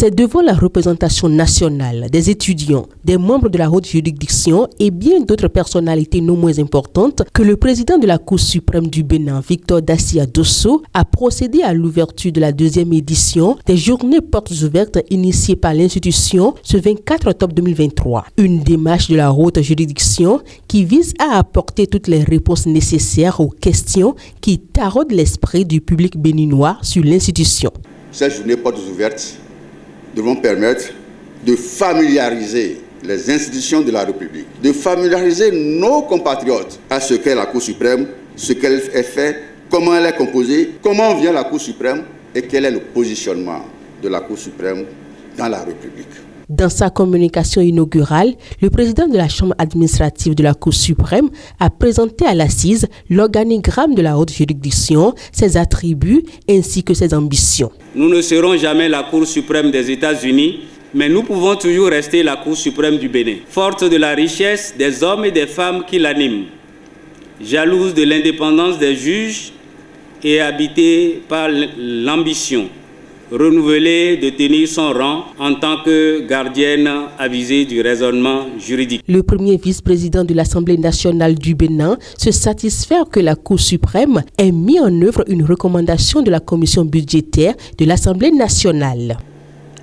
C'est devant la représentation nationale, des étudiants, des membres de la haute juridiction et bien d'autres personnalités non moins importantes que le président de la Cour suprême du Bénin, Victor Dassia Dosso, a procédé à l'ouverture de la deuxième édition des journées portes ouvertes initiées par l'institution ce 24 octobre 2023. Une démarche de la haute juridiction qui vise à apporter toutes les réponses nécessaires aux questions qui taraudent l'esprit du public béninois sur l'institution. Ces journées portes ouvertes devront permettre de familiariser les institutions de la République, de familiariser nos compatriotes à ce qu'est la Cour suprême, ce qu'elle fait, comment elle est composée, comment vient la Cour suprême et quel est le positionnement de la Cour suprême dans la République. Dans sa communication inaugurale, le président de la Chambre administrative de la Cour suprême a présenté à l'assise l'organigramme de la haute juridiction, ses attributs ainsi que ses ambitions. Nous ne serons jamais la Cour suprême des États-Unis, mais nous pouvons toujours rester la Cour suprême du Bénin, forte de la richesse des hommes et des femmes qui l'animent, jalouse de l'indépendance des juges et habitée par l'ambition renouvelée de tenir son rang en tant que gardienne avisée du raisonnement juridique. Le premier vice-président de l'Assemblée nationale du Bénin se satisfait que la Cour suprême ait mis en œuvre une recommandation de la commission budgétaire de l'Assemblée nationale.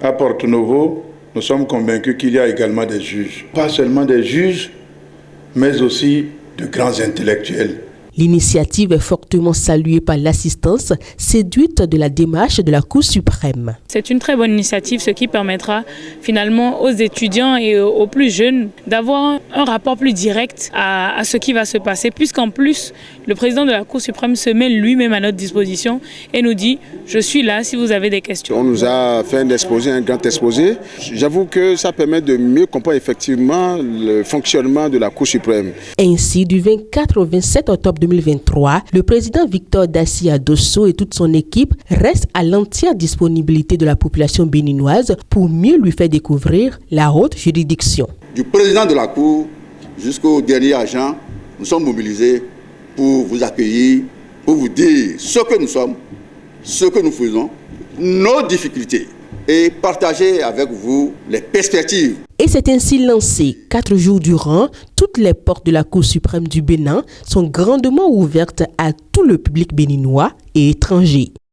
À Porto Novo, nous sommes convaincus qu'il y a également des juges. Pas seulement des juges, mais aussi de grands intellectuels. L'initiative est fortement saluée par l'assistance séduite de la démarche de la Cour suprême. C'est une très bonne initiative, ce qui permettra finalement aux étudiants et aux plus jeunes d'avoir un rapport plus direct à ce qui va se passer, puisqu'en plus, le président de la Cour suprême se met lui-même à notre disposition et nous dit « Je suis là si vous avez des questions ». On nous a fait un grand exposé. J'avoue que ça permet de mieux comprendre effectivement le fonctionnement de la Cour suprême. Ainsi, du 24 au 27 octobre 2023, le président Victor Dassia Dosso et toute son équipe restent à l'entière disponibilité de la population béninoise pour mieux lui faire découvrir la haute juridiction. Du président de la Cour jusqu'au dernier agent, nous sommes mobilisés pour vous accueillir, pour vous dire ce que nous sommes, ce que nous faisons, nos difficultés et partager avec vous les perspectives. Et c'est ainsi lancé. 4 jours durant, toutes les portes de la Cour suprême du Bénin sont grandement ouvertes à tout le public béninois et étranger.